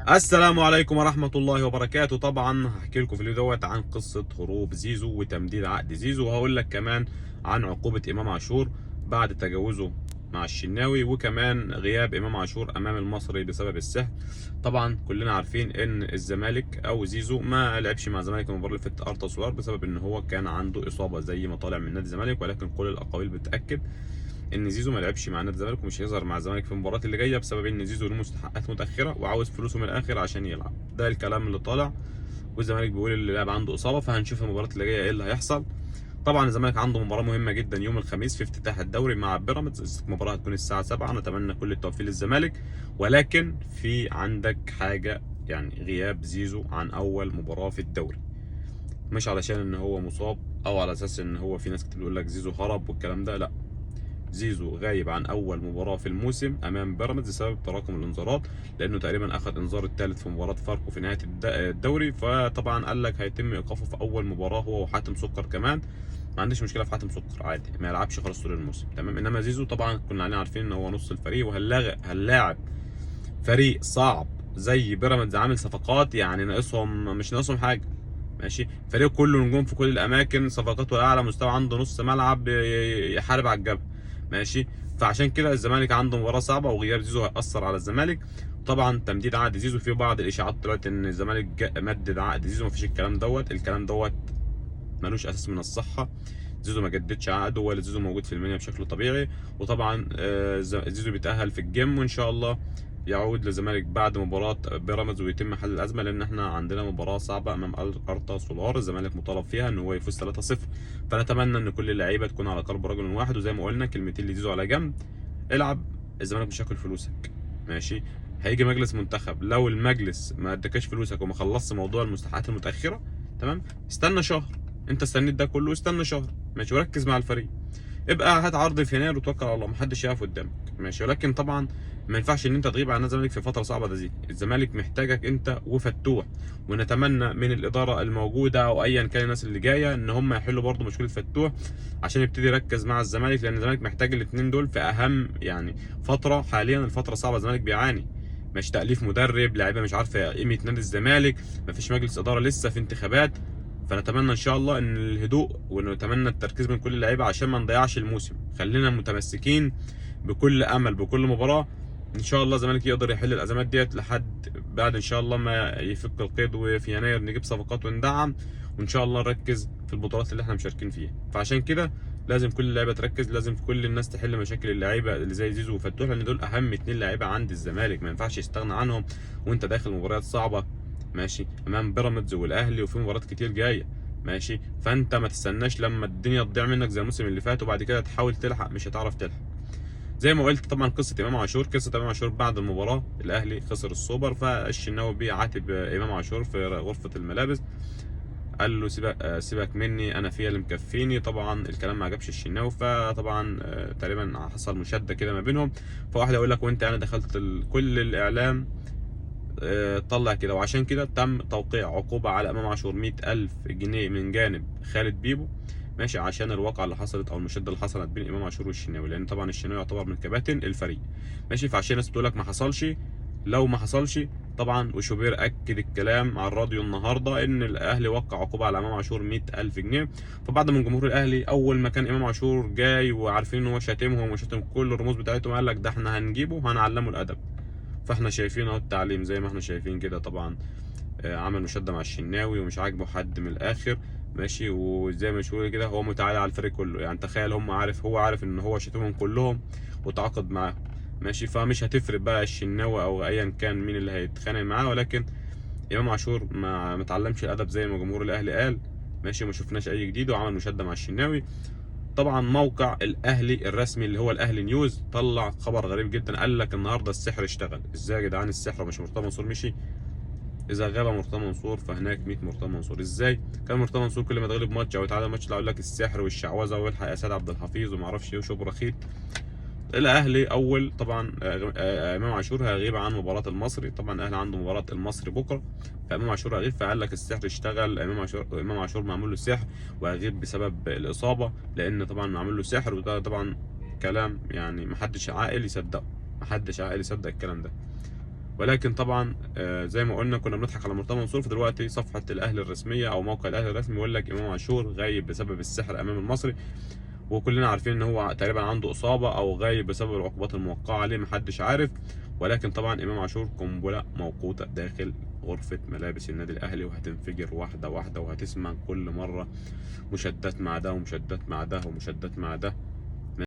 السلام عليكم ورحمة الله وبركاته. طبعا هحكي لكم في الفيديو دوت عن قصة هروب زيزو وتمديد عقد زيزو، وهقول لك كمان عن عقوبة إمام عاشور بعد تجاوزه مع الشناوي، وكمان غياب إمام عاشور أمام المصري بسبب السحر. طبعا كلنا عارفين إن الزمالك أو زيزو ما لعبش مع الزمالك المباراة اللي فاتت أرتا سولار بسبب إن هو كان عنده إصابة زي ما طالع من نادي الزمالك، ولكن كل الأقاويل بتأكد ان زيزو ما لعبش مع نادي الزمالك ومش هيظهر مع الزمالك في المباراه اللي جايه بسبب ان زيزو له مستحقات متاخره وعاوز فلوسه من الاخر عشان يلعب. ده الكلام اللي طالع، والزمالك بيقول اللي اللاعب عنده اصابه، فهنشوف المباراه اللي جايه ايه اللي هيحصل. طبعا الزمالك عنده مباراه مهمه جدا يوم الخميس في افتتاح الدوري مع بيراميدز. المباراه هتكون الساعه 7. نتمنى كل التوفيق للزمالك، ولكن في عندك حاجه، يعني غياب زيزو عن اول مباراه في الدوري، مش علشان ان هو مصاب او على اساس ان هو في ناس كتير بيقول لك زيزو هرب والكلام ده، لا. زيزو غايب عن اول مباراه في الموسم امام بيراميدز بسبب تراكم الانذارات، لانه تقريبا اخذ انذار الثالث في مباراه فاركو في نهايه الدوري، فطبعا قال لك هيتم ايقافه في اول مباراه هو وحاتم سكر كمان. ما عنديش مشكله في حاتم سكر، عادي ما يلعبش خلاص طول الموسم، تمام. انما زيزو طبعا كنا علينا عارفين ان هو نص الفريق، وهنلاعب فريق صعب زي بيراميدز عامل صفقات، يعني ناقصهم، مش ناقصهم حاجه، ماشي. فريق كله نجوم في كل الاماكن، صفقاته اعلى مستوى، عنده نص ملعب يحارب على الجبهه، ماشي. فعشان كده الزمالك عنده مباراه صعبه، وغياب زيزو هيأثر على الزمالك. طبعا تمديد عقد زيزو، في بعض الاشاعات طلعت ان الزمالك مدد عقد زيزو، مفيش الكلام دوت ملوش اساس من الصحه. زيزو ما جددش عقده، ولا زيزو موجود في المنيا بشكل طبيعي. وطبعا زيزو بيتأهل في الجيم، وان شاء الله يعود للزمالك بعد مباراة بيراميدز ويتم حل الأزمة، لأن احنا عندنا مباراة صعبة أمام أرتا سولار. الزمالك مطالب فيها إن هو يفوز 3-0، فنتمنى إن كل اللعيبة تكون على قلب رجل واحد. وزي ما قلنا كلمتين لزيزو على جنب: العب، الزمالك مش هياكل فلوسك، ماشي. هيجي مجلس منتخب، لو المجلس ما ادكاش فلوسك وما خلصش موضوع المستحقات المتأخرة، تمام، استنى شهر. انت استنيت ده كله، استنى شهر، ماشي، وركز مع الفريق. ابقى هات عرض في يناير وتوكل على الله، محدش يقف قدامك، ماشي. ولكن طبعا ما ينفعش ان انت تغيب عن الزمالك في فتره صعبه زي دي. الزمالك محتاجك انت وفتوح، ونتمنى من الاداره الموجوده او ايا كان الناس اللي جايه ان هم يحلوا برضه مشكله فتوح عشان يبتدي يركز مع الزمالك، لان الزمالك محتاج الاثنين دول في اهم يعني فتره. حاليا الفتره صعبه، الزمالك بيعاني، مش تأليف مدرب، لاعيبه مش عارفه قيمه نادي الزمالك، مفيش مجلس اداره، لسه في انتخابات. فنتمنى ان شاء الله ان الهدوء، ونتمنى التركيز من كل اللعيبه عشان ما نضيعش الموسم. خلينا متمسكين بكل امل بكل مباراه. ان شاء الله الزمالك يقدر يحل الازمات ديت لحد بعد ان شاء الله ما يفك القيد، وفي يناير نجيب صفقات وندعم، وان شاء الله نركز في البطولات اللي احنا مشاركين فيها. فعشان كده لازم كل اللعيبه تركز، لازم كل الناس تحل مشاكل اللعيبه اللي زي زيزو وفتوح، لان دول اهم اتنين لعيبه عند الزمالك، ما ينفعش يستغنى عنهم وانت داخل مباريات صعبه، ماشي، امام بيراميدز والاهلي، وفي مباريات كتير جايه، ماشي. فانت ما تستناش لما الدنيا تضيع منك زي الموسم اللي فات وبعد كده تحاول تلحق، مش هتعرف تلحق. زي ما قلت طبعا قصه امام عاشور بعد المباراه الاهلي خسر السوبر، فالشناوي بيعاتب امام عاشور في غرفه الملابس، قال له سيبك مني، انا فيا اللي مكفيني. طبعا الكلام ما عجبش الشناوي، فطبعا تقريبا حصل مشاده كده ما بينهم. فواحد يقول لك وانت، انا دخلت كل الاعلام طلع كده، وعشان كده تم توقيع عقوبة على إمام عاشور 100,000 جنيه من جانب خالد بيبو، ماشي، عشان الواقعة اللي حصلت أو المشادة اللي حصلت بين إمام عاشور والشناوي، لأن طبعا الشناوي يعتبر من كباتن الفريق، ماشي. فعشان الناس بتقول لك ما حصلش، لو ما حصلش طبعا، وشوبير أكد الكلام على الراديو النهاردة إن الأهلي وقع عقوبة على إمام عاشور 100,000 جنيه. فبعض من جمهور الأهلي أول ما كان إمام عاشور جاي وعارفين إن هو شاتمهم وشاتم كل الرموز بتاعتهم، قال لك ده إحنا هنجيبه وهنعلمه الأدب. فاحنا شايفين اهو التعليم زي ما احنا شايفين كده. طبعا عمل مشادة مع الشناوي ومش عاجبه حد من الاخر، ماشي. وزي ما مشهور كده هو متعالي على الفريق كله، يعني تخيل هو عارف ان هو شتمهم كلهم وتعاقد معاهم، ماشي. فمش هتفرق بقى الشناوي او ايا كان مين اللي هيتخانق معاه، ولكن امام عاشور ما متعلمش الادب زي ما جمهور الاهلي قال، ماشي. ما شفناش اي جديد، وعمل مشادة مع الشناوي. طبعا موقع الاهلي الرسمي اللي هو الاهلي نيوز طلع خبر غريب جدا، قال لك النهارده السحر اشتغل. ازاي يا جدعان السحر مش مرتضى منصور مشي؟ اذا غاب مرتضى منصور فهناك 100 مرتضى منصور. ازاي كان مرتضى منصور كل ما يتغلب ماتش او يتعادل ماتش يقول لك السحر والشعوذه والحق يا سيد عبد الحفيظ وما اعرفش ايه وشبرا خيط. الاهلي اول طبعا امام عاشور هيغيب عن مباراه المصري، طبعا الاهلي عنده مباراه المصري بكره، فامام عاشور هيغيب، فقال لك السحر اشتغل، امام عاشور معمول له سحر وهيغيب بسبب الاصابه، لان طبعا معمول له سحر. وده طبعا كلام يعني محدش عاقل يصدقه، محدش عاقل يصدق الكلام ده. ولكن طبعا زي ما قلنا كنا بنضحك على مرتضى منصور، فدلوقتي صفحه الاهلي الرسميه او موقع الاهلي الرسمي يقول لك امام عاشور غايب بسبب السحر امام المصري، وكلنا عارفين ان هو تقريبا عنده اصابه او غايب بسبب العقوبات الموقعه عليه، محدش عارف. ولكن طبعا امام عاشور قنبله موقوته داخل غرفه ملابس النادي الاهلي، وهتنفجر واحده واحده، وهتسمع كل مره مشادات مع ده ومشادات مع ده ومشادات مع ده.